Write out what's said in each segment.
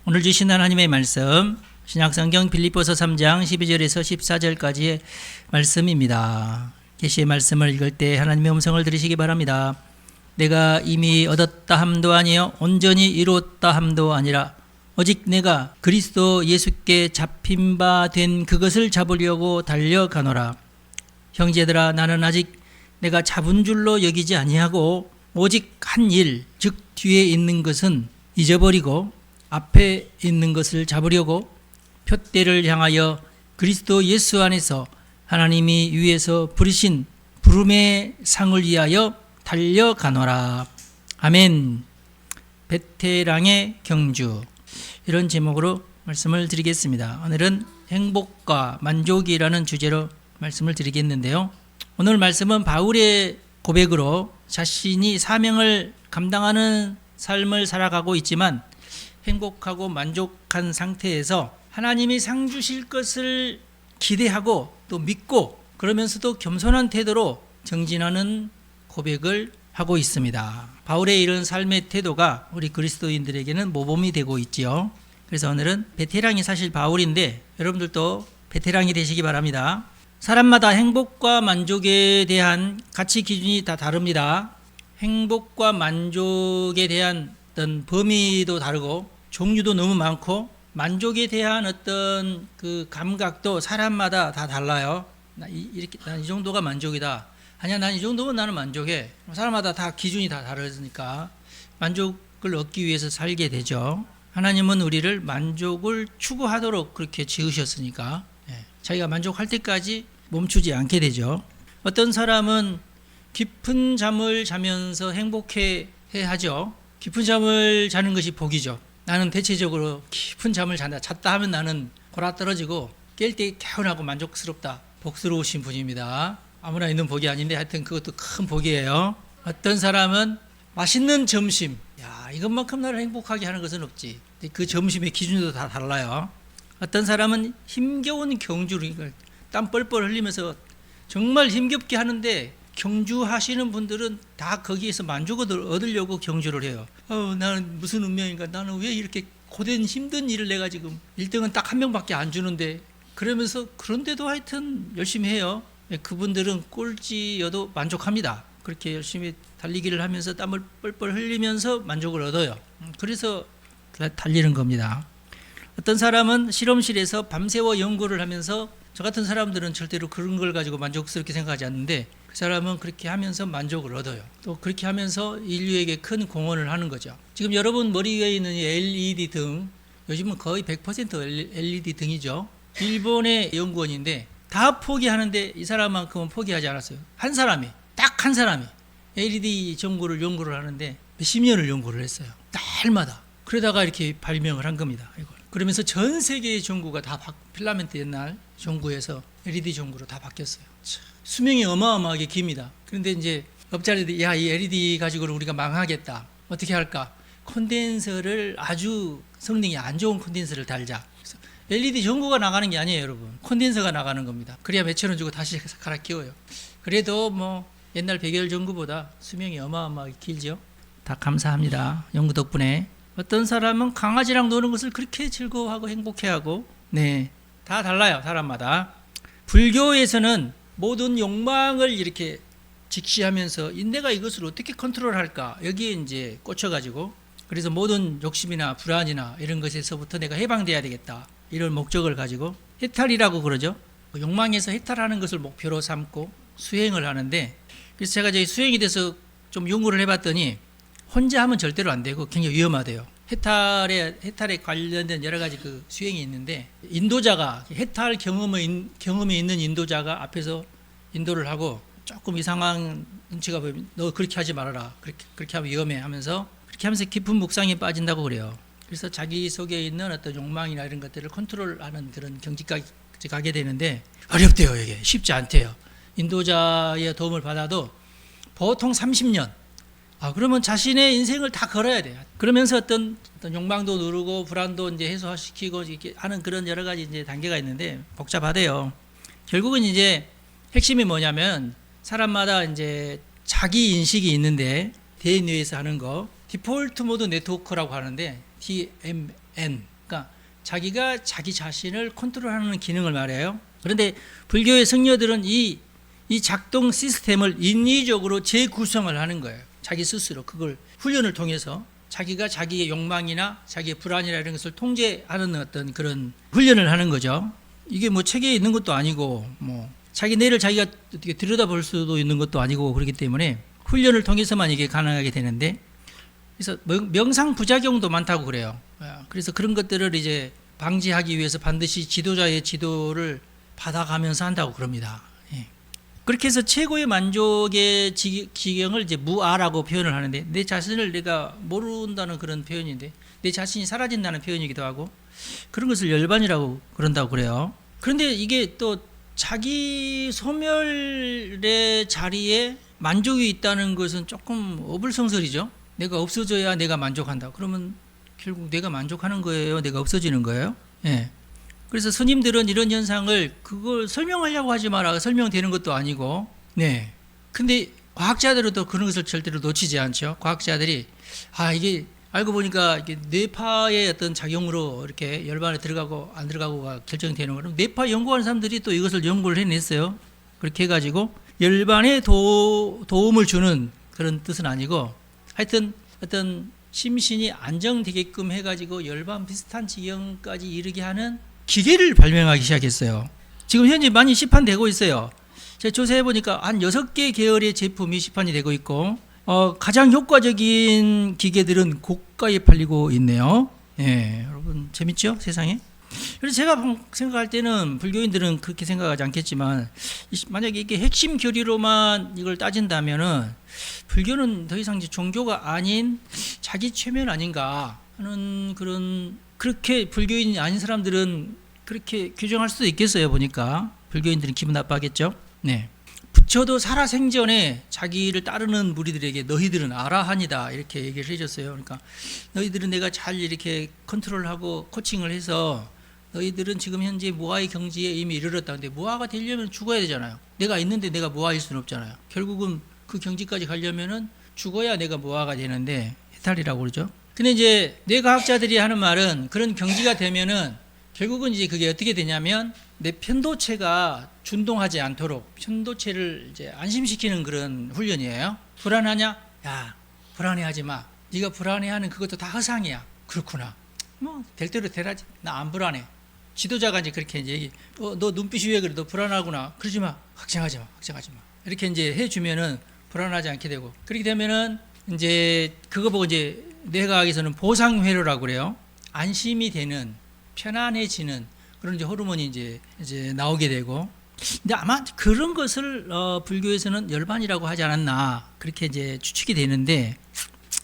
오늘 주신 하나님의 말씀 신약성경 빌립보서 3장 12절에서 14절까지의 말씀입니다. 계시의 말씀을 읽을 때 하나님의 음성을 들으시기 바랍니다. 내가 이미 얻었다 함도 아니요 온전히 이루었다 함도 아니라 오직 내가 그리스도 예수께 잡힌 바 된 그것을 잡으려고 달려가노라. 형제들아, 나는 아직 내가 잡은 줄로 여기지 아니하고 오직 한 일, 즉 뒤에 있는 것은 잊어버리고 앞에 있는 것을 잡으려고 표대를 향하여 그리스도 예수 안에서 하나님이 위에서 부르신 부름의 상을 위하여 달려가노라. 아멘. 베테랑의 경주, 이런 제목으로 말씀을 드리겠습니다. 오늘은 행복과 만족이라는 주제로 말씀을 드리겠는데요, 오늘 말씀은 바울의 고백으로 자신이 사명을 감당하는 삶을 살아가고 있지만 행복하고 만족한 상태에서 하나님이 상 주실 것을 기대하고 또 믿고 그러면서도 겸손한 태도로 정진하는 고백을 하고 있습니다. 바울의 이런 삶의 태도가 우리 그리스도인들에게는 모범이 되고 있지요. 그래서 오늘은 베테랑이 사실 바울인데 여러분들도 베테랑이 되시기 바랍니다. 사람마다 행복과 만족에 대한 가치 기준이 다 다릅니다. 행복과 만족에 대한 어떤 범위도 다르고 종류도 너무 많고 만족에 대한 어떤 그 감각도 사람마다 다 달라요. 난 이 정도가 만족이다. 아니야, 난 이 정도면 나는 만족해. 사람마다 다 기준이 다 다르니까 만족을 얻기 위해서 살게 되죠. 하나님은 우리를 만족을 추구하도록 그렇게 지으셨으니까 자기가 만족할 때까지 멈추지 않게 되죠. 어떤 사람은 깊은 잠을 자면서 행복해 하죠. 깊은 잠을 자는 것이 복이죠. 나는 대체적으로 깊은 잠을 잤다 하면 나는 골아 떨어지고 깰 때 개운하고 만족스럽다, 복스러우신 분입니다. 아무나 있는 복이 아닌데 하여튼 그것도 큰 복이에요. 어떤 사람은 맛있는 점심, 이것만큼 나를 행복하게 하는 것은 없지. 그 점심의 기준도 다 달라요. 어떤 사람은 힘겨운 경주를 땀 뻘뻘 흘리면서 정말 힘겹게 하는데 경주하시는 분들은 다 거기에서 만족을 얻으려고 경주를 해요. 나는 무슨 운명인가, 나는 왜 이렇게 고된 힘든 일을 내가 지금 1등은 딱 한 명밖에 안 주는데, 그러면서 그런데도 하여튼 열심히 해요. 그분들은 꼴찌여도 만족합니다. 그렇게 열심히 달리기를 하면서 땀을 뻘뻘 흘리면서 만족을 얻어요. 그래서 달리는 겁니다. 어떤 사람은 실험실에서 밤새워 연구를 하면서, 저 같은 사람들은 절대로 그런 걸 가지고 만족스럽게 생각하지 않는데 그 사람은 그렇게 하면서 만족을 얻어요. 또 그렇게 하면서 인류에게 큰 공헌을 하는 거죠. 지금 여러분 머리 위에 있는 이 LED 등, 요즘은 거의 100% LED 등이죠. 일본의 연구원인데 다 포기하는데 이 사람만큼은 포기하지 않았어요. 딱 한 사람이 LED 전구를 연구를 하는데 몇십 년을 연구를 했어요. 날마다. 그러다가 이렇게 발명을 한 겁니다. 이걸. 그러면서 전 세계의 전구가 다 필라멘트 옛날 전구에서 LED 전구로 다 바뀌었어요. 수명이 어마어마하게 깁니다. 그런데 이제 업자들이 이 LED 가지고는 우리가 망하겠다. 어떻게 할까? 콘덴서를 아주 성능이 안 좋은 콘덴서를 달자. 그래서 LED 전구가 나가는 게 아니에요, 여러분. 콘덴서가 나가는 겁니다. 그래야 몇천 원 주고 다시 갈아 끼워요. 그래도 뭐 옛날 백열 전구보다 수명이 어마어마하게 길죠. 다 감사합니다. 연구 덕분에. 어떤 사람은 강아지랑 노는 것을 그렇게 즐거워하고 행복해하고, 다 달라요, 사람마다. 불교에서는 모든 욕망을 이렇게 직시하면서 내가 이것을 어떻게 컨트롤할까, 여기에 이제 꽂혀가지고, 그래서 모든 욕심이나 불안이나 이런 것에서부터 내가 해방돼야 되겠다, 이런 목적을 가지고 해탈이라고 그러죠. 욕망에서 해탈하는 것을 목표로 삼고 수행을 하는데, 그래서 제가 저희 수행에 대해서 좀 연구를 해봤더니 혼자 하면 절대로 안 되고 굉장히 위험하대요. 해탈에 관련된 여러 가지 그 수행이 있는데, 인도자가 해탈 경험이 있는 인도자가 앞에서 인도를 하고 조금 이상한 눈치가 보이면 너 그렇게 하지 말아라, 그렇게 하면 위험해 하면서, 그렇게 하면서 깊은 묵상에 빠진다고 그래요. 그래서 자기 속에 있는 어떤 욕망이나 이런 것들을 컨트롤하는 그런 경지까지 가게 되는데 어렵대요. 이게 쉽지 않대요. 인도자의 도움을 받아도 보통 30년, 그러면 자신의 인생을 다 걸어야 돼요. 그러면서 어떤 욕망도 누르고 불안도 이제 해소시키고 이렇게 하는 그런 여러 가지 이제 단계가 있는데 복잡하대요. 결국은 이제 핵심이 뭐냐면, 사람마다 이제 자기 인식이 있는데 대인 뇌에서 하는 거, 디폴트 모드 네트워크라고 하는데 DMN, 그러니까 자기가 자기 자신을 컨트롤하는 기능을 말해요. 그런데 불교의 승려들은 이 작동 시스템을 인위적으로 재구성을 하는 거예요. 자기 스스로 그걸 훈련을 통해서 자기가 자기의 욕망이나 자기의 불안이나 이런 것을 통제하는 어떤 그런 훈련을 하는 거죠. 이게 뭐 책에 있는 것도 아니고 뭐 자기 뇌를 자기가 어떻게 들여다볼 수도 있는 것도 아니고 그렇기 때문에 훈련을 통해서만 이게 가능하게 되는데, 그래서 명상 부작용도 많다고 그래요. 그래서 그런 것들을 이제 방지하기 위해서 반드시 지도자의 지도를 받아가면서 한다고 그럽니다. 그렇게 해서 최고의 만족의 지경을 이제 무아라고 표현을 하는데, 내 자신을 내가 모른다는 그런 표현인데, 내 자신이 사라진다는 표현이기도 하고, 그런 것을 열반이라고 그런다고 그래요. 그런데 이게 또 자기 소멸의 자리에 만족이 있다는 것은 조금 어불성설이죠. 내가 없어져야 내가 만족한다. 그러면 결국 내가 만족하는 거예요? 내가 없어지는 거예요? 예. 그래서 스님들은 이런 현상을 그걸 설명하려고 하지 마라. 설명되는 것도 아니고. 네. 근데 과학자들은 또 그런 것을 절대로 놓치지 않죠. 과학자들이 이게 알고 보니까 이게 뇌파의 어떤 작용으로 이렇게 열반에 들어가고 안 들어가고가 결정되는 거예요. 뇌파 연구하는 사람들이 또 이것을 연구를 해냈어요. 그렇게 해가지고 열반에 도움을 주는 그런 뜻은 아니고, 하여튼 어떤 심신이 안정되게끔 해가지고 열반 비슷한 지경까지 이르게 하는 기계를 발명하기 시작했어요. 지금 현재 많이 시판되고 있어요. 제가 조사해 보니까 한 6개 계열의 제품이 시판이 되고 있고, 가장 효과적인 기계들은 고가에 팔리고 있네요. 예, 여러분 재밌죠? 세상에. 그래서 제가 생각할 때는 불교인들은 그렇게 생각하지 않겠지만, 만약에 이게 핵심 교리로만 이걸 따진다면은 불교는 더 이상 이제 종교가 아닌 자기 최면 아닌가 하는 그런, 그렇게 불교인이 아닌 사람들은 그렇게 규정할 수도 있겠어요. 보니까 불교인들은 기분 나빠하겠죠. 네. 부처도 살아생전에 자기를 따르는 무리들에게 너희들은 아라한이다 이렇게 얘기를 해줬어요. 그러니까 너희들은 내가 잘 이렇게 컨트롤하고 코칭을 해서 너희들은 지금 현재 무아의 경지에 이미 이르렀다. 근데 무아가 되려면 죽어야 되잖아요. 내가 있는데 내가 무아일 수는 없잖아요. 결국은 그 경지까지 가려면은 죽어야 내가 무아가 되는데, 해탈이라고 그러죠. 근데 이제 뇌과학자들이 하는 말은 그런 경지가 되면은 결국은 이제 그게 어떻게 되냐면 내 편도체가 준동하지 않도록 편도체를 이제 안심시키는 그런 훈련이에요. 불안하냐? 야, 불안해하지 마. 네가 불안해하는 그것도 다 허상이야. 그렇구나. 뭐 될 대로 되라지. 나 안 불안해. 지도자가 이제 그렇게 이제 얘기. 너 눈빛이 왜 그래? 너 불안하구나. 그러지 마. 걱정하지 마. 걱정하지 마. 이렇게 이제 해주면은 불안하지 않게 되고, 그렇게 되면은 이제 그거 보고 이제 뇌과학에서는 보상회로라고 그래요. 안심이 되는, 편안해지는 그런 이제 호르몬이 이제 나오게 되고. 근데 아마 그런 것을 불교에서는 열반이라고 하지 않았나 그렇게 이제 추측이 되는데,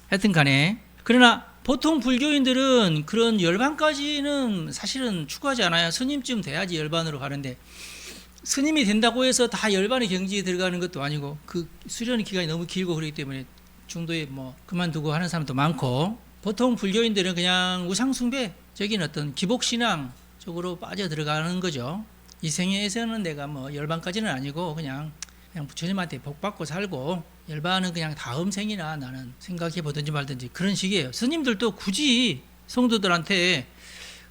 하여튼 간에 그러나 보통 불교인들은 그런 열반까지는 사실은 추구하지 않아요. 스님쯤 돼야지 열반으로 가는데, 스님이 된다고 해서 다 열반의 경지에 들어가는 것도 아니고, 그 수련 기간이 너무 길고 그렇기 때문에 중도에 뭐 그만두고 하는 사람도 많고, 보통 불교인들은 그냥 우상숭배적인 어떤 기복신앙 쪽으로 빠져 들어가는 거죠. 이 생애에서는 내가 뭐 열반까지는 아니고 그냥 부처님한테 복받고 살고, 열반은 그냥 다음 생이나 나는 생각해 보든지 말든지 그런 식이에요. 스님들도 굳이 성도들한테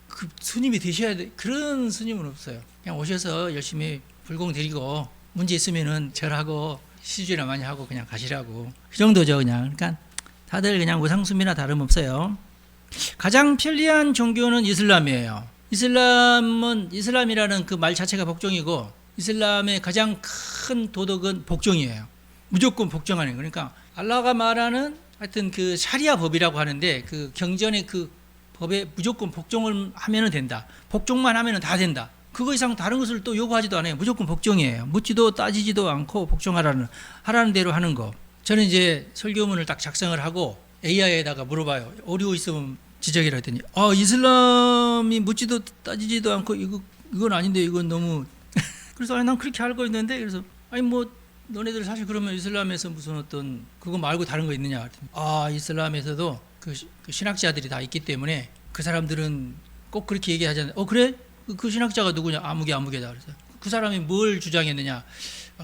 그 스님이 되셔야 돼 그런 스님은 없어요. 그냥 오셔서 열심히 불공 드리고 문제 있으면은 절하고 시주나 많이 하고 그냥 가시라고, 그 정도죠. 그냥. 그러니까 다들 그냥 우상숭배나 다름없어요. 가장 편리한 종교는 이슬람이에요. 이슬람이라는 그 말 자체가 복종이고, 이슬람의 가장 큰 도덕은 복종이에요. 무조건 복종하는 거. 그러니까 알라가 말하는 하여튼 그 샤리아 법이라고 하는데, 그 경전의 그 법에 무조건 복종을 하면은 된다. 복종만 하면은 다 된다. 그거 이상 다른 것을 또 요구하지도 않아요. 무조건 복종이에요. 묻지도 따지지도 않고 하라는 대로 하는 거. 저는 이제 설교문을 딱 작성을 하고 AI에다가 물어봐요. 오류 있으면 지적이라 했더니, 이슬람이 묻지도 따지지도 않고 이건 아닌데, 이건 너무 그래서 난 그렇게 알고 있는데, 그래서 뭐 너네들 사실 그러면 이슬람에서 무슨 어떤 그거 말고 다른 거 있느냐 그랬더니, 이슬람에서도 그 신학자들이 다 있기 때문에 그 사람들은 꼭 그렇게 얘기하잖아요. 그래? 그 신학자가 누구냐? 아무개다. 그래서 그 사람이 뭘 주장했느냐?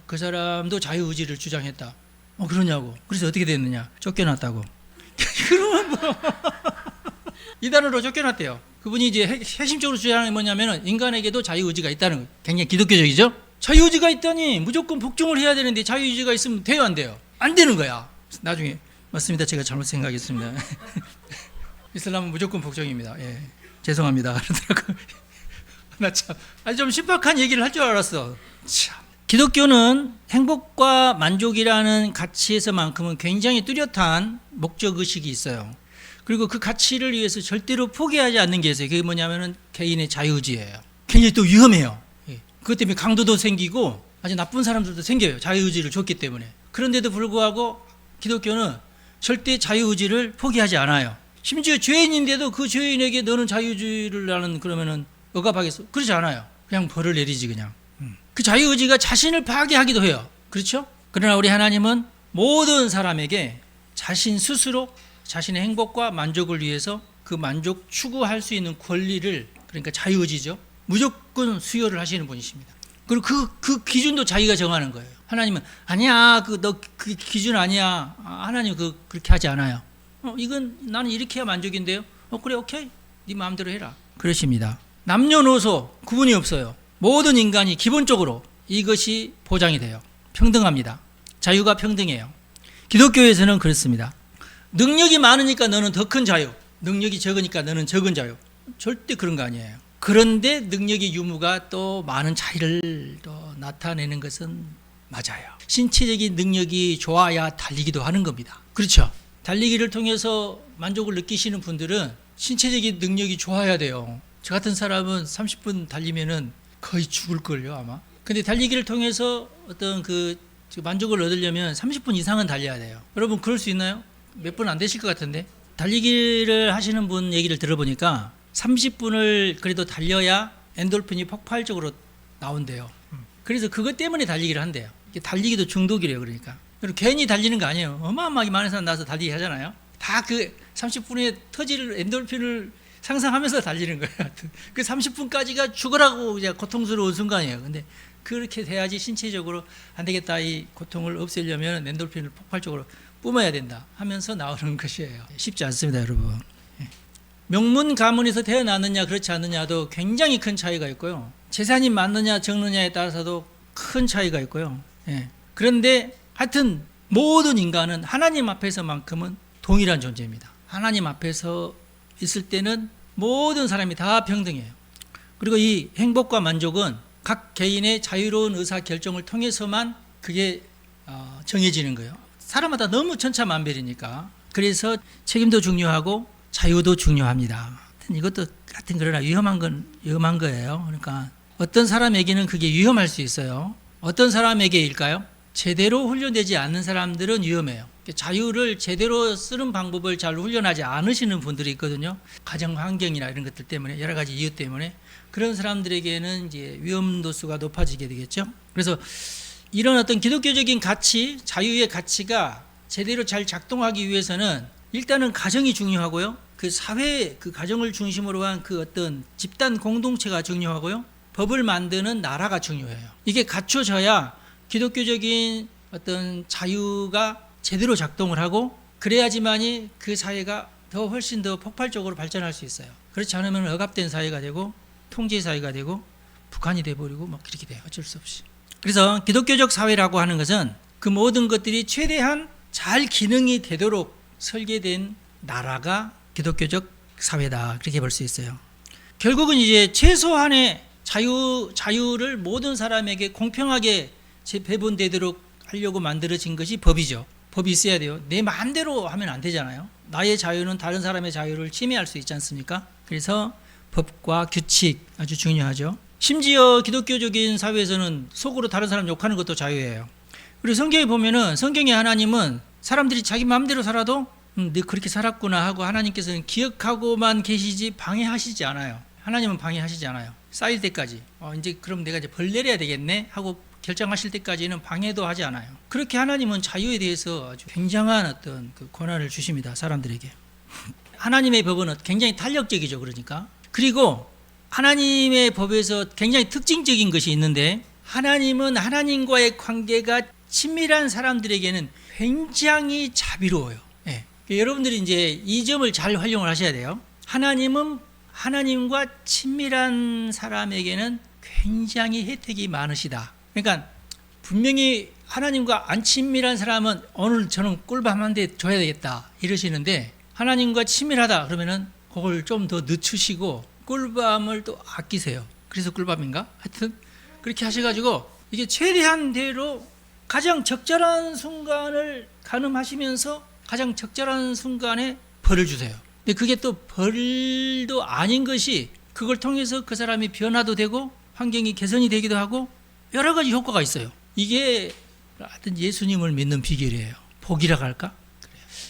그 사람도 자유의지를 주장했다. 그러냐고. 그래서 어떻게 됐느냐? 쫓겨났다고. 그러면 뭐 이단으로 쫓겨났대요. 그분이 이제 핵심적으로 주장하는 게 뭐냐면은 인간에게도 자유의지가 있다는 거예요. 굉장히 기독교적이죠. 자유의지가 있다니 무조건 복종을 해야 되는데 자유의지가 있으면 돼요, 안 돼요? 안 되는 거야. 나중에 맞습니다. 제가 잘못 생각했습니다. 이슬람은 무조건 복종입니다. 예. 죄송합니다. 그러더라고. 나 참, 좀 신박한 얘기를 할 줄 알았어. 참. 기독교는 행복과 만족이라는 가치에서만큼은 굉장히 뚜렷한 목적 의식이 있어요. 그리고 그 가치를 위해서 절대로 포기하지 않는 게 있어요. 그게 뭐냐면은 개인의 자유의지예요. 굉장히 또 위험해요. 예. 그것 때문에 강도도 생기고 아주 나쁜 사람들도 생겨요. 자유의지를 줬기 때문에. 그런데도 불구하고 기독교는 절대 자유의지를 포기하지 않아요. 심지어 죄인인데도 그 죄인에게 너는 자유의지를 나는 그러면은 억압하겠어? 그렇지 않아요. 그냥 벌을 내리지 그냥. 그 자유의지가 자신을 파괴하기도 해요. 그렇죠? 그러나 우리 하나님은 모든 사람에게 자신 스스로 자신의 행복과 만족을 위해서 그 만족 추구할 수 있는 권리를, 그러니까 자유의지죠, 무조건 수여를 하시는 분이십니다. 그리고 그 기준도 자기가 정하는 거예요. 하나님은 아니야, 너 그 기준 아니야. 하나님 그렇게 하지 않아요. 이건 나는 이렇게 해야 만족인데요. 그래, 오케이, 네 마음대로 해라. 그러십니다. 남녀노소 구분이 없어요. 모든 인간이 기본적으로 이것이 보장이 돼요. 평등합니다. 자유가 평등해요. 기독교에서는 그렇습니다. 능력이 많으니까 너는 더 큰 자유, 능력이 적으니까 너는 적은 자유. 절대 그런 거 아니에요. 그런데 능력의 유무가 또 많은 차이를 또 나타내는 것은 맞아요. 신체적인 능력이 좋아야 달리기도 하는 겁니다. 그렇죠? 달리기를 통해서 만족을 느끼시는 분들은 신체적인 능력이 좋아야 돼요. 저 같은 사람은 30분 달리면은 거의 죽을걸요, 아마. 근데 달리기를 통해서 어떤 그 만족을 얻으려면 30분 이상은 달려야 돼요. 여러분, 그럴 수 있나요? 몇 분 안 되실 것 같은데. 달리기를 하시는 분 얘기를 들어보니까 30분을 그래도 달려야 엔돌핀이 폭발적으로 나온대요. 그래서 그것 때문에 달리기를 한대요. 달리기도 중독이래요, 그러니까. 괜히 달리는 거 아니에요. 어마어마하게 많은 사람 나와서 달리기 하잖아요. 다 그 30분에 터질 엔돌핀을 상상하면서 달리는 거예요. 그 30분까지가 죽으라고 이제 고통스러운 순간이에요. 근데 그렇게 돼야지 신체적으로 안 되겠다, 이 고통을 없애려면 엔돌핀을 폭발적으로 뿜어야 된다 하면서 나오는 것이에요. 쉽지 않습니다, 여러분. 명문 가문에서 태어났느냐 그렇지 않느냐도 굉장히 큰 차이가 있고요. 재산이 많느냐 적느냐에 따라서도 큰 차이가 있고요. 그런데 하여튼 모든 인간은 하나님 앞에서만큼은 동일한 존재입니다. 하나님 앞에서 있을 때는 모든 사람이 다 평등해요. 그리고 이 행복과 만족은 각 개인의 자유로운 의사 결정을 통해서만 그게 정해지는 거예요. 사람마다 너무 천차만별이니까. 그래서 책임도 중요하고 자유도 중요합니다. 이것도 같은, 그러나 위험한 거예요. 그러니까 어떤 사람에게는 그게 위험할 수 있어요. 어떤 사람에게일까요? 제대로 훈련되지 않는 사람들은 위험해요. 자유를 제대로 쓰는 방법을 잘 훈련하지 않으시는 분들이 있거든요. 가정 환경이나 이런 것들 때문에, 여러 가지 이유 때문에 그런 사람들에게는 이제 위험도수가 높아지게 되겠죠. 그래서 이런 어떤 기독교적인 가치, 자유의 가치가 제대로 잘 작동하기 위해서는 일단은 가정이 중요하고요. 그 사회, 그 가정을 중심으로 한 그 어떤 집단 공동체가 중요하고요. 법을 만드는 나라가 중요해요. 이게 갖춰져야 기독교적인 어떤 자유가 제대로 작동을 하고, 그래야지만이 그 사회가 훨씬 더 폭발적으로 발전할 수 있어요. 그렇지 않으면 억압된 사회가 되고 통제 사회가 되고 북한이 돼버리고 막 그렇게 돼요. 어쩔 수 없이. 그래서 기독교적 사회라고 하는 것은 그 모든 것들이 최대한 잘 기능이 되도록 설계된 나라가 기독교적 사회다, 그렇게 볼 수 있어요. 결국은 이제 최소한의 자유를 모든 사람에게 공평하게 배분되도록 하려고 만들어진 것이 법이죠. 법이 있어야 돼요. 내 마음대로 하면 안 되잖아요. 나의 자유는 다른 사람의 자유를 침해할 수 있지 않습니까? 그래서 법과 규칙 아주 중요하죠. 심지어 기독교적인 사회에서는 속으로 다른 사람 욕하는 것도 자유예요. 그리고 성경에 보면은, 성경의 하나님은 사람들이 자기 마음대로 살아도 네 그렇게 살았구나 하고 하나님께서는 기억하고만 계시지 방해하시지 않아요. 하나님은 방해하시지 않아요. 쌓일 때까지 이제 그럼 내가 이제 벌 내려야 되겠네 하고 결정하실 때까지는 방해도 하지 않아요. 그렇게 하나님은 자유에 대해서 아주 굉장한 어떤 그 권한을 주십니다, 사람들에게. 하나님의 법은 굉장히 탄력적이죠. 그러니까. 그리고 하나님의 법에서 굉장히 특징적인 것이 있는데, 하나님은 하나님과의 관계가 친밀한 사람들에게는 굉장히 자비로워요. 여러분들이 이제 이 점을 잘 활용을 하셔야 돼요. 하나님은 하나님과 친밀한 사람에게는 굉장히 혜택이 많으시다. 그러니까 분명히 하나님과 안 친밀한 사람은 오늘 저는 꿀밤 한 대 줘야 되겠다 이러시는데, 하나님과 친밀하다 그러면은 그걸 좀 더 늦추시고 꿀밤을 또 아끼세요. 그래서 꿀밤인가? 하여튼 그렇게 하셔가지고 이게 최대한 대로 가장 적절한 순간을 가늠하시면서 가장 적절한 순간에 벌을 주세요. 근데 그게 또 벌도 아닌 것이, 그걸 통해서 그 사람이 변화도 되고 환경이 개선이 되기도 하고 여러 가지 효과가 있어요. 이게 하여튼 예수님을 믿는 비결이에요. 복이라고 할까?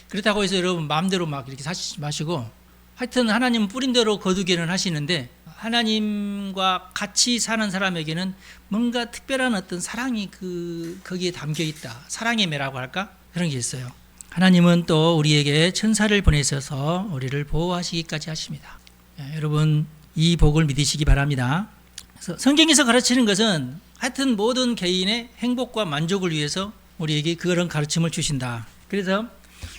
그렇다고 해서 여러분 마음대로 막 이렇게 사시지 마시고, 하여튼 하나님은 뿌린 대로 거두기는 하시는데, 하나님과 같이 사는 사람에게는 뭔가 특별한 어떤 사랑이 거기에 담겨 있다. 사랑의 매라고 할까? 그런 게 있어요. 하나님은 또 우리에게 천사를 보내셔서 우리를 보호하시기까지 하십니다. 여러분 이 복을 믿으시기 바랍니다. 그래서 성경에서 가르치는 것은 하여튼 모든 개인의 행복과 만족을 위해서 우리에게 그런 가르침을 주신다. 그래서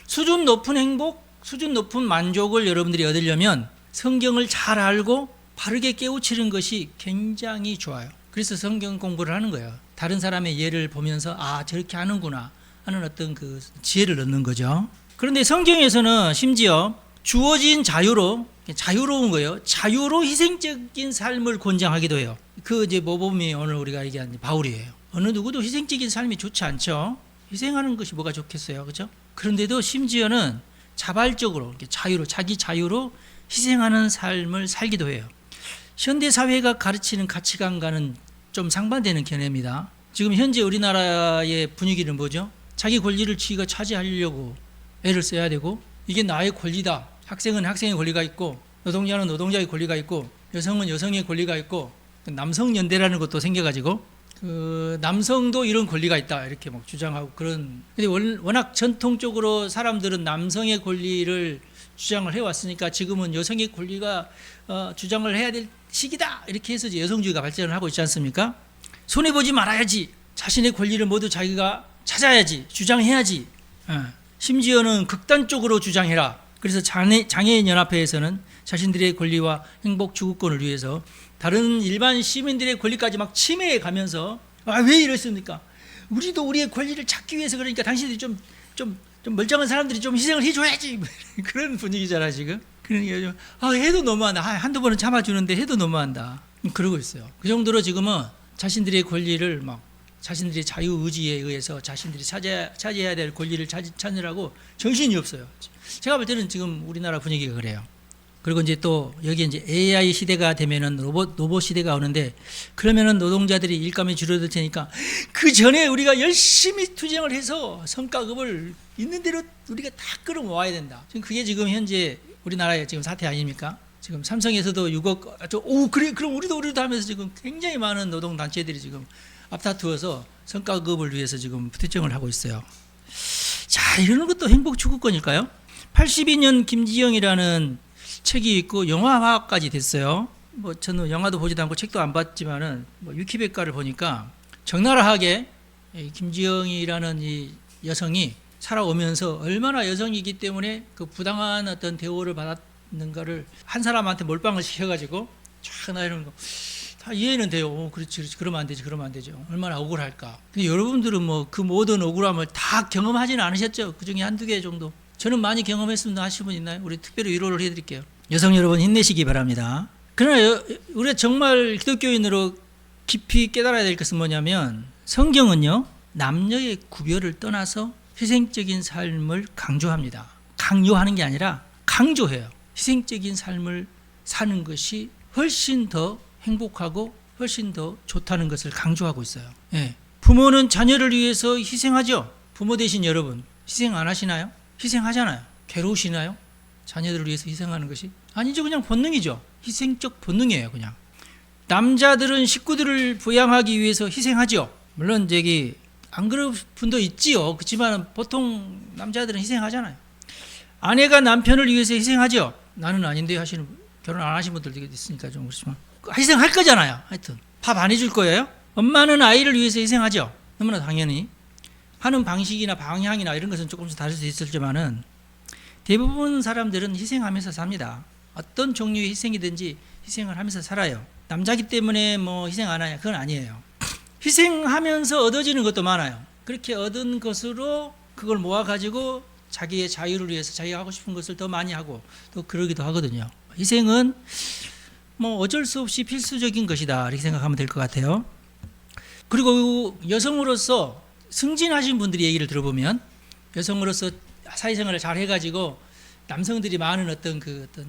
수준 높은 행복, 수준 높은 만족을 여러분들이 얻으려면 성경을 잘 알고 바르게 깨우치는 것이 굉장히 좋아요. 그래서 성경 공부를 하는 거예요. 다른 사람의 예를 보면서 아 저렇게 하는구나 하는 어떤 그 지혜를 얻는 거죠. 그런데 성경에서는 심지어 주어진 자유로, 자유로운 거예요. 자유로 희생적인 삶을 권장하기도 해요. 그 이제 모범이 오늘 우리가 얘기한 바울이에요. 어느 누구도 희생적인 삶이 좋지 않죠. 희생하는 것이 뭐가 좋겠어요, 그렇죠? 그런데도 심지어는 자발적으로 자유로, 자기 자유로 희생하는 삶을 살기도 해요. 현대 사회가 가르치는 가치관과는 좀 상반되는 견해입니다. 지금 현재 우리나라의 분위기는 뭐죠? 자기 권리를 지가 차지하려고 애를 써야 되고, 이게 나의 권리다. 학생은 학생의 권리가 있고, 노동자는 노동자의 권리가 있고, 여성은 여성의 권리가 있고, 남성연대라는 것도 생겨가지고 남성도 이런 권리가 있다 이렇게 막 주장하고 그런. 근데 워낙 전통적으로 사람들은 남성의 권리를 주장을 해왔으니까 지금은 여성의 권리가 주장을 해야 될 시기다 이렇게 해서 이제 여성주의가 발전을 하고 있지 않습니까? 손해보지 말아야지, 자신의 권리를 모두 자기가 찾아야지, 주장해야지, 심지어는 극단적으로 주장해라. 그래서 장애인연합회에서는 자신들의 권리와 행복 추구권을 위해서 다른 일반 시민들의 권리까지 막 침해해 가면서 왜 이랬습니까? 우리도 우리의 권리를 찾기 위해서 그러니까 당신들이 좀 멀쩡한 사람들이 좀 희생을 해줘야지 그런 분위기잖아 지금. 그러니까 해도 너무한다. 한두 번은 참아주는데 해도 너무한다. 그러고 있어요. 그 정도로 지금은 자신들의 권리를 막 자신들의 자유의지에 의해서 자신들이 차지해야 될 권리를 찾느라고 정신이 없어요. 제가 볼 때는 지금 우리나라 분위기가 그래요. 그리고 이제 또 여기 이제 AI 시대가 되면은 로봇 시대가 오는데, 그러면은 노동자들이 일감이 줄어들 테니까 그 전에 우리가 열심히 투쟁을 해서 성과급을 있는 대로 우리가 다 끌어모아야 된다. 지금 그게 지금 현재 우리나라의 지금 사태 아닙니까? 지금 삼성에서도 6억, 그래, 그럼 우리도 하면서 지금 굉장히 많은 노동 단체들이 지금 앞다투어서 성과급을 위해서 지금 투쟁을 하고 있어요. 자, 이러는 것도 행복 추구권일까요? 82년 김지영이라는 책이 있고 영화화까지 됐어요. 뭐 저는 영화도 보지도 않고 책도 안 봤지만은 위키백과를 보니까 적나라하게 김지영이라는 이 여성이 살아오면서 얼마나 여성이기 때문에 그 부당한 어떤 대우를 받았는가를 한 사람한테 몰빵을 시켜가지고 쫙 나이는 거 다 이해는 돼요. 그렇지, 그러면 안 되지, 그러면 안 되죠. 얼마나 억울할까. 근데 여러분들은 뭐 그 모든 억울함을 다 경험하지는 않으셨죠? 그 중에 한두 개 정도. 저는 많이 경험했습니다 하시는 분 있나요? 우리 특별히 위로를 해드릴게요. 여성 여러분 힘내시기 바랍니다. 그러나 우리가 정말 기독교인으로 깊이 깨달아야 될 것은 뭐냐면, 성경은요 남녀의 구별을 떠나서 희생적인 삶을 강조합니다. 강요하는 게 아니라 강조해요. 희생적인 삶을 사는 것이 훨씬 더 행복하고 훨씬 더 좋다는 것을 강조하고 있어요. 예. 부모는 자녀를 위해서 희생하죠. 부모 되신 여러분 희생 안 하시나요? 희생하잖아요. 괴로우시나요? 자녀들을 위해서 희생하는 것이? 아니죠. 그냥 본능이죠. 희생적 본능이에요. 그냥. 남자들은 식구들을 부양하기 위해서 희생하죠. 물론 저기 안 그럴 분도 있지요. 그렇지만 보통 남자들은 희생하잖아요. 아내가 남편을 위해서 희생하죠. 나는 아닌데 하시는, 결혼 안 하신 분들도 있으니까 좀 그렇지만 희생할 거잖아요. 하여튼 밥 안 해줄 거예요. 엄마는 아이를 위해서 희생하죠. 너무나 당연히. 하는 방식이나 방향이나 이런 것은 조금씩 다를 수 있을지만은 대부분 사람들은 희생하면서 삽니다. 어떤 종류의 희생이든지 희생을 하면서 살아요. 남자기 때문에 뭐 희생 안 하냐, 그건 아니에요. 희생하면서 얻어지는 것도 많아요. 그렇게 얻은 것으로 그걸 모아가지고 자기의 자유를 위해서 자기가 하고 싶은 것을 더 많이 하고 또 그러기도 하거든요. 희생은 뭐 어쩔 수 없이 필수적인 것이다 이렇게 생각하면 될 것 같아요. 그리고 여성으로서 승진하신 분들이 얘기를 들어보면 여성으로서 사회생활을 잘 해가지고 남성들이 많은 어떤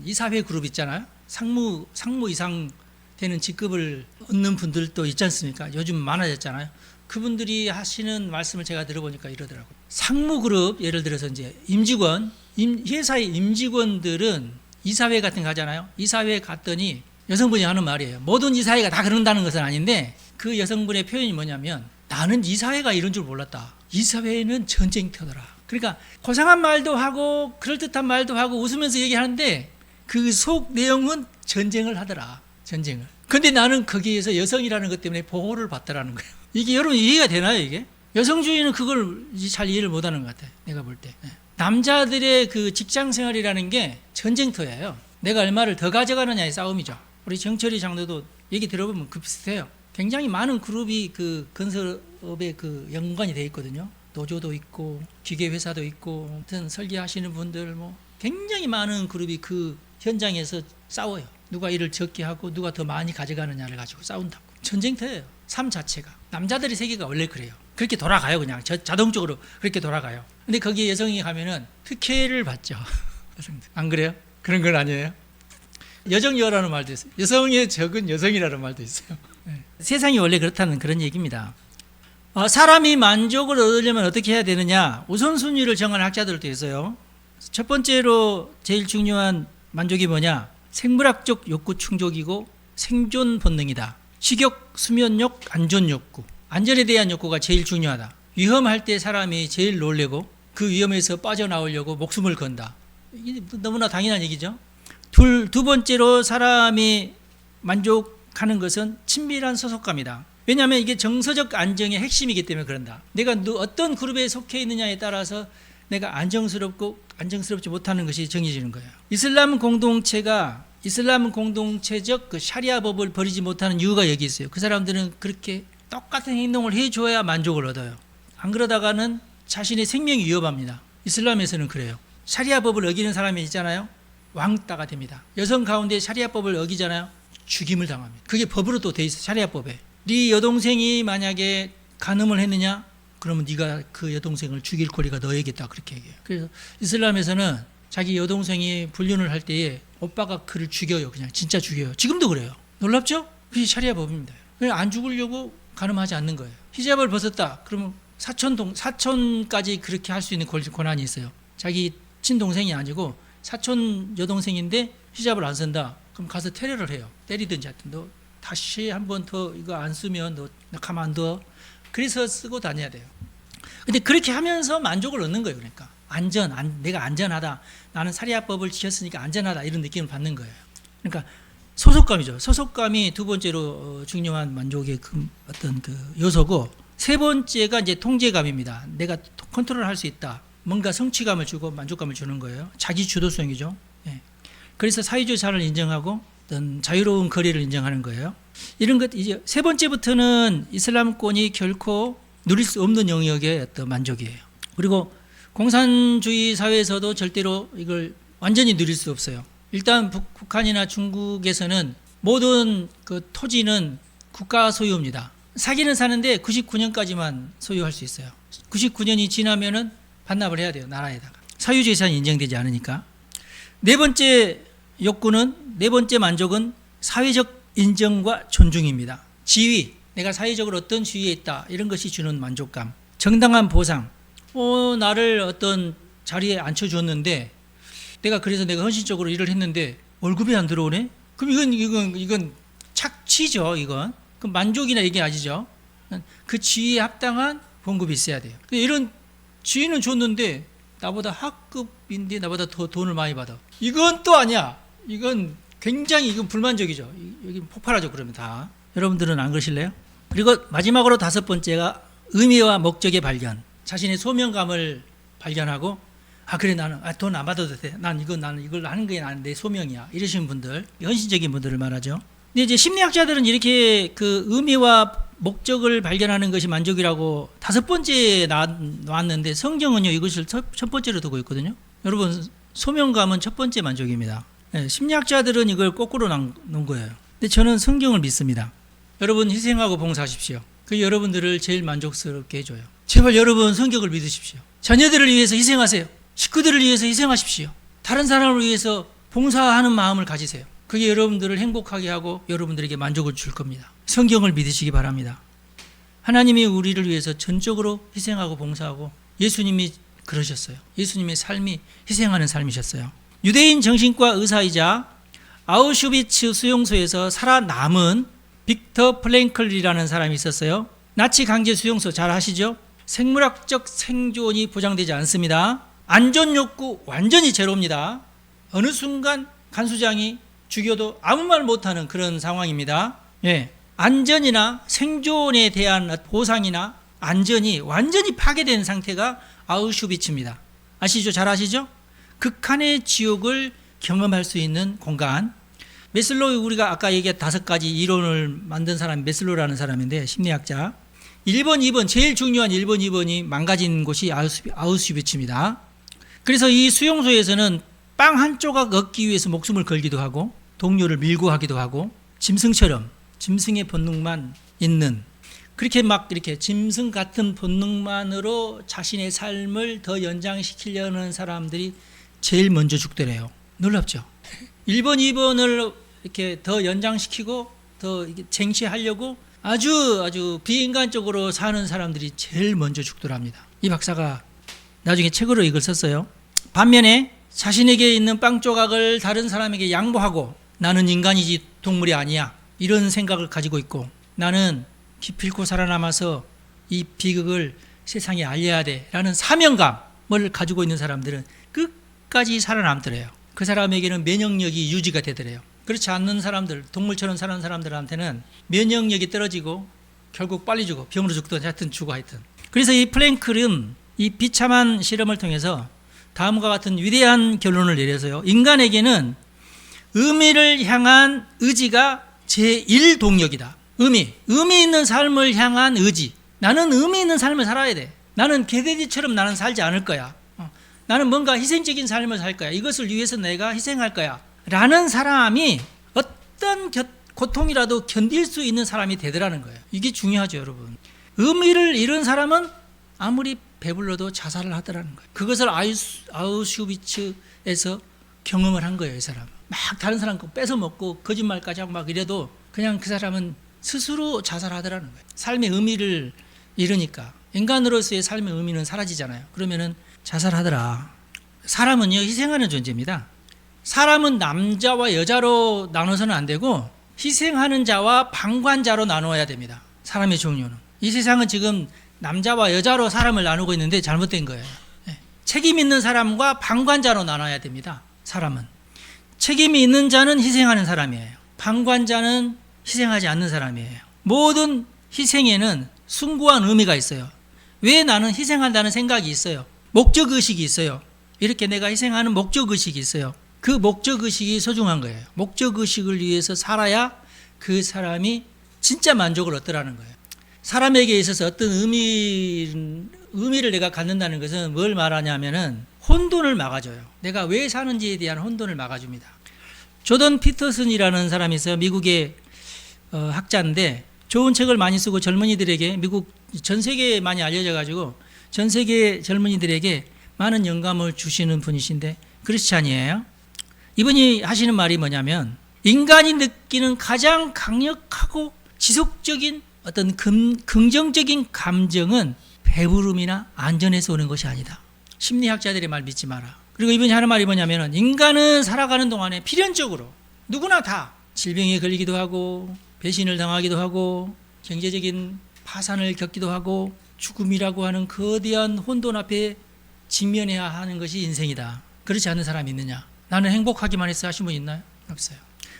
이사회 그룹 있잖아요. 상무 이상 되는 직급을 얻는 분들도 있지 않습니까? 요즘 많아졌잖아요. 그분들이 하시는 말씀을 제가 들어보니까 이러더라고요. 상무 그룹, 예를 들어서 이제 임직원, 회사의 임직원들은 이사회 같은 거 하잖아요. 이사회 갔더니 여성분이 하는 말이에요. 모든 이사회가 다 그런다는 것은 아닌데 그 여성분의 표현이 뭐냐면 나는 이사회가 이런 줄 몰랐다. 이사회는 전쟁터더라. 그러니까 고상한 말도 하고 그럴듯한 말도 하고 웃으면서 얘기하는데 그 속 내용은 전쟁을 하더라. 전쟁을. 근데 나는 거기에서 여성이라는 것 때문에 보호를 받더라는 거예요. 이게 여러분 이해가 되나요, 이게? 여성주의는 그걸 잘 이해를 못 하는 것 같아요. 내가 볼 때. 남자들의 그 직장 생활이라는 게 전쟁터예요. 내가 얼마를 더 가져가느냐의 싸움이죠. 우리 정철이 장로도 얘기 들어보면 그 비슷해요. 굉장히 많은 그룹이 그 건설업에 그 연관이 돼 있거든요. 노조도 있고 기계회사도 있고 아무튼 설계하시는 분들 뭐 굉장히 많은 그룹이 그 현장에서 싸워요. 누가 일을 적게 하고 누가 더 많이 가져가느냐를 가지고 싸운다고. 전쟁터예요. 삶 자체가. 남자들의 세계가 원래 그래요. 그렇게 돌아가요. 그냥 자동적으로 그렇게 돌아가요. 근데 거기에 여성이 가면은 특혜를 받죠. 안 그래요? 그런 건 아니에요? 여정여라는 말도 있어요. 여성의 적은 여성이라는 말도 있어요. 네. 세상이 원래 그렇다는 그런 얘기입니다. 사람이 만족을 얻으려면 어떻게 해야 되느냐? 우선순위를 정한 학자들도 있어요. 첫 번째로 제일 중요한 만족이 뭐냐? 생물학적 욕구 충족이고 생존 본능이다. 식욕, 수면욕, 안전 욕구. 안전에 대한 욕구가 제일 중요하다. 위험할 때 사람이 제일 놀래고 그 위험에서 빠져나오려고 목숨을 건다. 이게 너무나 당연한 얘기죠. 두 번째로 사람이 만족하는 것은 친밀한 소속감이다. 왜냐하면 이게 정서적 안정의 핵심이기 때문에 그런다. 내가 어떤 그룹에 속해 있느냐에 따라서 내가 안정스럽지 못하는 것이 정해지는 거예요. 이슬람 공동체적 그 샤리아 법을 버리지 못하는 이유가 여기 있어요. 그 사람들은 그렇게 똑같은 행동을 해줘야 만족을 얻어요. 안 그러다가는 자신의 생명이 위협합니다. 이슬람에서는 그래요. 샤리아 법을 어기는 사람이 있잖아요. 왕따가 됩니다. 여성 가운데 샤리아 법을 어기잖아요. 죽임을 당합니다. 그게 법으로 또 돼 있어요. 샤리아 법에. 네 여동생이 만약에 간음을 했느냐? 그러면 네가 그 여동생을 죽일 권리가 너에게 있다. 그렇게 얘기해요. 그래서 이슬람에서는 자기 여동생이 불륜을 할 때에 오빠가 그를 죽여요. 그냥 진짜 죽여요. 지금도 그래요. 놀랍죠? 그게 샤리아 법입니다. 안 죽으려고 간음하지 않는 거예요. 히잡을 벗었다. 그러면 사촌까지 그렇게 할 수 있는 권한이 있어요. 자기 친동생이 아니고 사촌 여동생인데 히잡을 안 쓴다. 그럼 가서 테러를 해요. 때리든지 하여튼 너 다시 한 번 더 이거 안 쓰면 너 가만 안 둬. 그래서 쓰고 다녀야 돼요. 근데 그렇게 하면서 만족을 얻는 거예요. 그러니까 내가 안전하다. 나는 샤리아법을 지켰으니까 안전하다. 이런 느낌을 받는 거예요. 그러니까 소속감이죠. 소속감이 두 번째로 중요한 만족의 어떤 그 요소고, 세 번째가 이제 통제감입니다. 내가 컨트롤할 수 있다. 뭔가 성취감을 주고 만족감을 주는 거예요. 자기 주도성이죠. 예. 그래서 사회주의 자를 인정하고 어떤 자유로운 거리를 인정하는 거예요. 이런 것 이제 세 번째부터는 이슬람권이 결코 누릴 수 없는 영역의 어떤 만족이에요. 그리고 공산주의 사회에서도 절대로 이걸 완전히 누릴 수 없어요. 일단 북한이나 중국에서는 모든 그 토지는 국가 소유입니다. 사기는 사는데 99년까지만 소유할 수 있어요. 99년이 지나면은 반납을 해야 돼요. 나라에다가. 사유재산이 인정되지 않으니까. 네 번째 만족은 사회적 인정과 존중입니다. 지위, 내가 사회적으로 어떤 지위에 있다. 이런 것이 주는 만족감. 정당한 보상. 나를 어떤 자리에 앉혀줬는데 그래서 내가 헌신적으로 일을 했는데 월급이 안 들어오네? 그럼 이건 착취죠, 이건. 그럼 만족이나 이게 아니죠. 그 지위에 합당한 봉급이 있어야 돼요. 이런 지위는 줬는데 나보다 하급인데 나보다 더 돈을 많이 받아. 이건 또 아니야. 이건 불만족이죠. 여기 폭발하죠, 그러면 다. 여러분들은 안 그러실래요? 그리고 마지막으로 다섯 번째가 의미와 목적의 발견. 자신의 소명감을 발견하고 그래 나는 돈 안 받아도 돼. 나는 이걸 하는 게 나는 내 소명이야. 이러시는 분들, 헌신적인 분들을 말하죠. 근데 이제 심리학자들은 이렇게 그 의미와 목적을 발견하는 것이 만족이라고 5번째에 나왔는데 성경은요 이것을 첫 번째로 두고 있거든요. 여러분 소명감은 첫 번째 만족입니다. 네, 심리학자들은 이걸 거꾸로 놓은 거예요. 근데 저는 성경을 믿습니다. 여러분 희생하고 봉사하십시오. 그게 여러분들을 제일 만족스럽게 해줘요. 제발 여러분 성경을 믿으십시오. 자녀들을 위해서 희생하세요. 식구들을 위해서 희생하십시오. 다른 사람을 위해서 봉사하는 마음을 가지세요. 그게 여러분들을 행복하게 하고 여러분들에게 만족을 줄 겁니다. 성경을 믿으시기 바랍니다. 하나님이 우리를 위해서 전적으로 희생하고 봉사하고 예수님이 그러셨어요. 예수님의 삶이 희생하는 삶이셨어요. 유대인 정신과 의사이자 아우슈비츠 수용소에서 살아남은 빅터 프랭클이라는 사람이 있었어요. 나치 강제 수용소 잘 아시죠? 생물학적 생존이 보장되지 않습니다. 안전 욕구 완전히 제로입니다. 어느 순간 간수장이 죽여도 아무 말 못하는 그런 상황입니다. 예, 안전이나 생존에 대한 보상이나 안전이 완전히 파괴된 상태가 아우슈비츠입니다. 아시죠? 잘 아시죠? 극한의 지옥을 경험할 수 있는 공간. 메슬로우, 우리가 아까 얘기한 5가지 이론을 만든 사람이 메슬로우라는 사람인데 심리학자. 1번, 2번 제일 중요한 1번, 2번이 망가진 곳이 아우슈비츠입니다. 그래서 이 수용소에서는 빵 한 조각 얻기 위해서 목숨을 걸기도 하고 동료를 밀고 하기도 하고 짐승처럼 짐승의 본능만 있는, 그렇게 막 이렇게 짐승 같은 본능만으로 자신의 삶을 더 연장시키려는 사람들이 제일 먼저 죽더래요. 놀랍죠? 1번, 2번을 이렇게 더 연장시키고 더 쟁취하려고 아주 비인간적으로 사는 사람들이 제일 먼저 죽더랍니다. 이 박사가 나중에 책으로 이걸 썼어요. 반면에 자신에게 있는 빵 조각을 다른 사람에게 양보하고 나는 인간이지 동물이 아니야, 이런 생각을 가지고 있고 나는 기필코 살아남아서 이 비극을 세상에 알려야 돼 라는 사명감을 가지고 있는 사람들은 끝까지 살아남더래요. 그 사람에게는 면역력이 유지가 되더래요. 그렇지 않는 사람들, 동물처럼 사는 사람들한테는 면역력이 떨어지고 결국 빨리 죽어, 병으로 죽든 하여튼 죽어 하여튼. 그래서 이 플랭클은 이 비참한 실험을 통해서 다음과 같은 위대한 결론을 내려서요, 인간에게는 의미를 향한 의지가 제1동력이다. 의미 있는 삶을 향한 의지. 나는 의미 있는 삶을 살아야 돼. 나는 개돼지처럼 나는 살지 않을 거야. 나는 뭔가 희생적인 삶을 살 거야. 이것을 위해서 내가 희생할 거야 라는 사람이 어떤 고통이라도 견딜 수 있는 사람이 되더라는 거예요. 이게 중요하죠, 여러분. 의미를 잃은 사람은 아무리 배불러도 자살을 하더라는 거예요. 그것을 아우슈비츠에서 경험을 한 거예요. 이 사람은 막 다른 사람 거 뺏어 먹고 거짓말까지 하고 막 이래도 그냥 그 사람은 스스로 자살하더라는 거예요. 삶의 의미를 잃으니까. 인간으로서의 삶의 의미는 사라지잖아요. 그러면은 자살하더라. 사람은요, 희생하는 존재입니다. 사람은 남자와 여자로 나눠서는 안 되고 희생하는 자와 방관자로 나누어야 됩니다. 사람의 종류는. 이 세상은 지금 남자와 여자로 사람을 나누고 있는데 잘못된 거예요. 책임 있는 사람과 방관자로 나눠야 됩니다. 사람은. 책임이 있는 자는 희생하는 사람이에요. 방관자는 희생하지 않는 사람이에요. 모든 희생에는 숭고한 의미가 있어요. 왜 나는 희생한다는 생각이 있어요. 목적의식이 있어요. 이렇게 내가 희생하는 목적의식이 있어요. 그 목적의식이 소중한 거예요. 목적의식을 위해서 살아야 그 사람이 진짜 만족을 얻더라는 거예요. 사람에게 있어서 어떤 의미를 내가 갖는다는 것은 뭘 말하냐면은 혼돈을 막아줘요. 내가 왜 사는지에 대한 혼돈을 막아줍니다. 조던 피터슨이라는 사람이 있어요. 미국의 학자인데 좋은 책을 많이 쓰고 젊은이들에게, 미국 전 세계에 많이 알려져 가지고 전 세계 젊은이들에게 많은 영감을 주시는 분이신데 크리스찬이에요. 이분이 하시는 말이 뭐냐면, 인간이 느끼는 가장 강력하고 지속적인 어떤 긍정적인 감정은 배부름이나 안전에서 오는 것이 아니다. 심리학자들의 말 믿지 마라. 그리고 이분이 하는 말이 뭐냐면, 인간은 살아가는 동안에 필연적으로 누구나 다 질병에 걸리기도 하고 배신을 당하기도 하고 경제적인 파산을 겪기도 하고 죽음이라고 하는 거대한 혼돈 앞에 직면해야 하는 것이 인생이다. 그렇지 않은 사람이 있느냐? 나는 행복하기만 했어 하신 분 있나요? 없어요.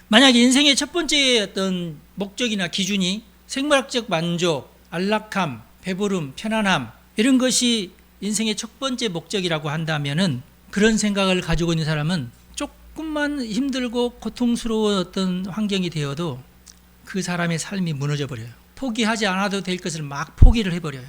만약에 인생의 첫 번째 어떤 목적이나 기준이 생물학적 만족, 안락함, 배부름, 편안함, 이런 것이 인생의 첫 번째 목적이라고 한다면은 그런 생각을 가지고 있는 사람은 조금만 힘들고 고통스러운 어떤 환경이 되어도 그 사람의 삶이 무너져 버려요. 포기하지 않아도 될 것을 막 포기를 해버려요.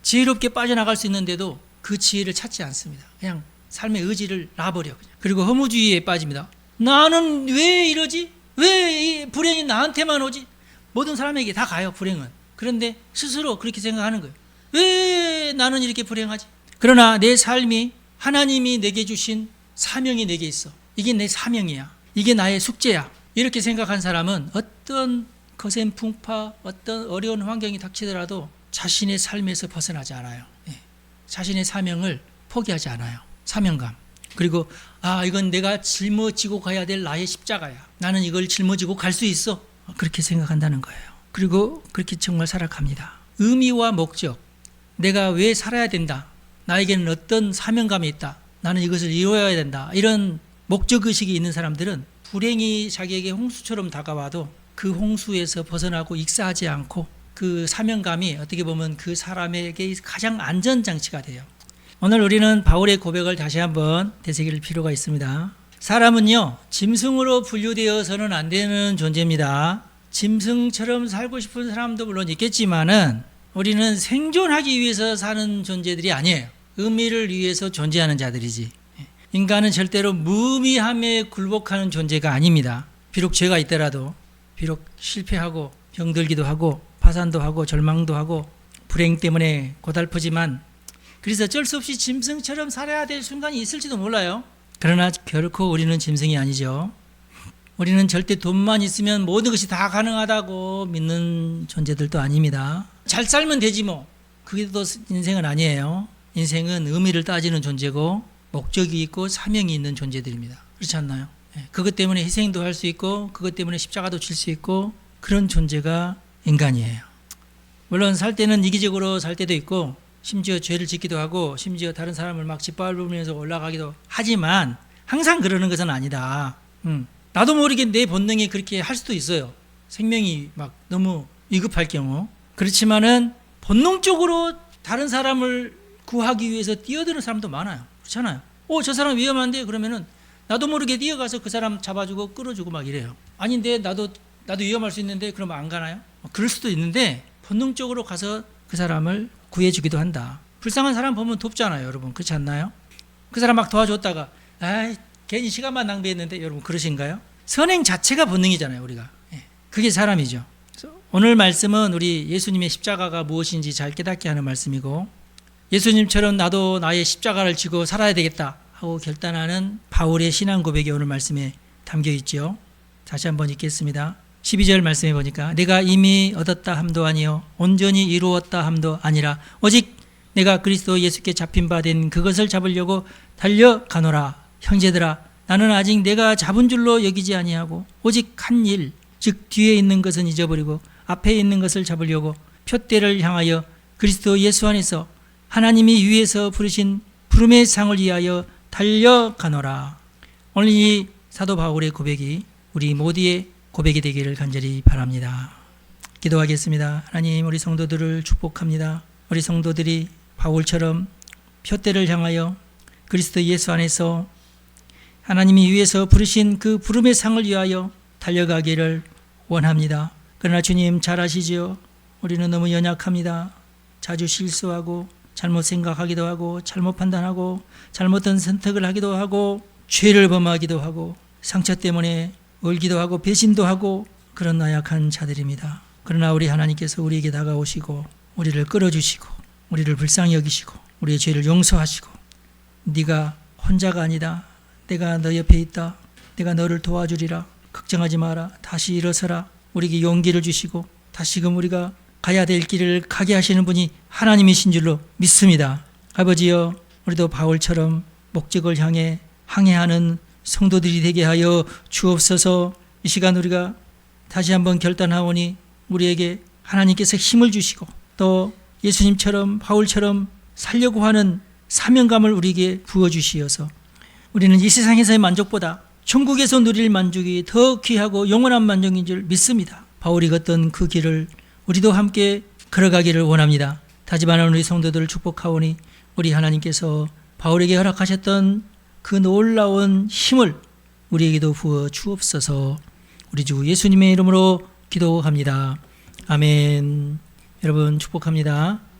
지혜롭게 빠져나갈 수 있는데도 그 지혜를 찾지 않습니다. 그냥 삶의 의지를 놔버려. 그리고 허무주의에 빠집니다. 나는 왜 이러지? 왜 이 불행이 나한테만 오지? 모든 사람에게 다 가요, 불행은. 그런데 스스로 그렇게 생각하는 거예요. 왜 나는 이렇게 불행하지? 그러나 내 삶이 하나님이 내게 주신 사명이 내게 있어. 이게 내 사명이야. 이게 나의 숙제야. 이렇게 생각한 사람은 어떤 거센 풍파, 어떤 어려운 환경이 닥치더라도 자신의 삶에서 벗어나지 않아요. 자신의 사명을 포기하지 않아요. 사명감. 그리고 이건 내가 짊어지고 가야 될 나의 십자가야. 나는 이걸 짊어지고 갈 수 있어. 그렇게 생각한다는 거예요. 그리고 그렇게 정말 살아갑니다. 의미와 목적. 내가 왜 살아야 된다. 나에게는 어떤 사명감이 있다. 나는 이것을 이루어야 된다. 이런 목적의식이 있는 사람들은 불행이 자기에게 홍수처럼 다가와도 그 홍수에서 벗어나고 익사하지 않고 그 사명감이 어떻게 보면 그 사람에게 가장 안전장치가 돼요. 오늘 우리는 바울의 고백을 다시 한번 되새길 필요가 있습니다. 사람은요, 짐승으로 분류되어서는 안 되는 존재입니다. 짐승처럼 살고 싶은 사람도 물론 있겠지만은 우리는 생존하기 위해서 사는 존재들이 아니에요. 의미를 위해서 존재하는 자들이지. 인간은 절대로 무의미함에 굴복하는 존재가 아닙니다. 비록 죄가 있더라도, 비록 실패하고 병들기도 하고 파산도 하고 절망도 하고 불행 때문에 고달프지만, 그래서 어쩔 수 없이 짐승처럼 살아야 될 순간이 있을지도 몰라요. 그러나 결코 우리는 짐승이 아니죠. 우리는 절대 돈만 있으면 모든 것이 다 가능하다고 믿는 존재들도 아닙니다. 잘 살면 되지 뭐. 그게 또 인생은 아니에요. 인생은 의미를 따지는 존재고 목적이 있고 사명이 있는 존재들입니다. 그렇지 않나요? 그것 때문에 희생도 할 수 있고 그것 때문에 십자가도 질 수 있고 그런 존재가 인간이에요. 물론 살 때는 이기적으로 살 때도 있고 심지어 죄를 짓기도 하고 심지어 다른 사람을 막 짓밟으면서 올라가기도 하지만 항상 그러는 것은 아니다. 나도 모르게 내 본능이 그렇게 할 수도 있어요. 생명이 막 너무 위급할 경우. 그렇지만은 본능적으로 다른 사람을 구하기 위해서 뛰어드는 사람도 많아요. 그렇잖아요. 저 사람 위험한데 그러면은 나도 모르게 뛰어가서 그 사람 잡아주고 끌어주고 막 이래요. 아닌데 나도 위험할 수 있는데 그러면 안 가나요? 그럴 수도 있는데 본능적으로 가서 그 사람을 구해주기도 한다. 불쌍한 사람 보면 돕잖아요, 여러분. 그렇지 않나요? 그 사람 막 도와줬다가 괜히 시간만 낭비했는데 여러분 그러신가요? 선행 자체가 본능이잖아요, 우리가. 그게 사람이죠. 오늘 말씀은 우리 예수님의 십자가가 무엇인지 잘 깨닫게 하는 말씀이고 예수님처럼 나도 나의 십자가를 지고 살아야 되겠다 하고 결단하는 바울의 신앙 고백이 오늘 말씀에 담겨 있죠. 다시 한번 읽겠습니다. 12절 말씀해 보니까 내가 이미 얻었다 함도 아니요 온전히 이루었다 함도 아니라 오직 내가 그리스도 예수께 잡힌 바 된 그것을 잡으려고 달려가노라. 형제들아 나는 아직 내가 잡은 줄로 여기지 아니하고 오직 한 일 즉 뒤에 있는 것은 잊어버리고 앞에 있는 것을 잡으려고 표대를 향하여 그리스도 예수 안에서 하나님이 위에서 부르신 부름의 상을 위하여 달려가노라. 오늘 이 사도 바울의 고백이 우리 모두의 고백이 되기를 간절히 바랍니다. 기도하겠습니다. 하나님, 우리 성도들을 축복합니다. 우리 성도들이 바울처럼 표대를 향하여 그리스도 예수 안에서 하나님이 위에서 부르신 그 부름의 상을 위하여 달려가기를 원합니다. 그러나 주님 잘 아시지요? 우리는 너무 연약합니다. 자주 실수하고 잘못 생각하기도 하고 잘못 판단하고 잘못된 선택을 하기도 하고 죄를 범하기도 하고 상처 때문에 울기도 하고 배신도 하고 그런 나약한 자들입니다. 그러나 우리 하나님께서 우리에게 다가오시고 우리를 끌어주시고 우리를 불쌍히 여기시고 우리의 죄를 용서하시고 네가 혼자가 아니다. 내가 너 옆에 있다. 내가 너를 도와주리라. 걱정하지 마라. 다시 일어서라. 우리에게 용기를 주시고 다시금 우리가 가야 될 길을 가게 하시는 분이 하나님이신 줄로 믿습니다. 아버지여, 우리도 바울처럼 목적을 향해 항해하는 성도들이 되게 하여 주옵소서. 이 시간 우리가 다시 한번 결단하오니 우리에게 하나님께서 힘을 주시고 또 예수님처럼 바울처럼 살려고 하는 사명감을 우리에게 부어주시어서 우리는 이 세상에서의 만족보다 천국에서 누릴 만족이 더 귀하고 영원한 만족인 줄 믿습니다. 바울이 걷던 그 길을 우리도 함께 걸어가기를 원합니다. 다짐하는 우리 성도들을 축복하오니 우리 하나님께서 바울에게 허락하셨던 그 놀라운 힘을 우리에게도 부어 주옵소서. 우리 주 예수님의 이름으로 기도합니다. 아멘. 여러분 축복합니다.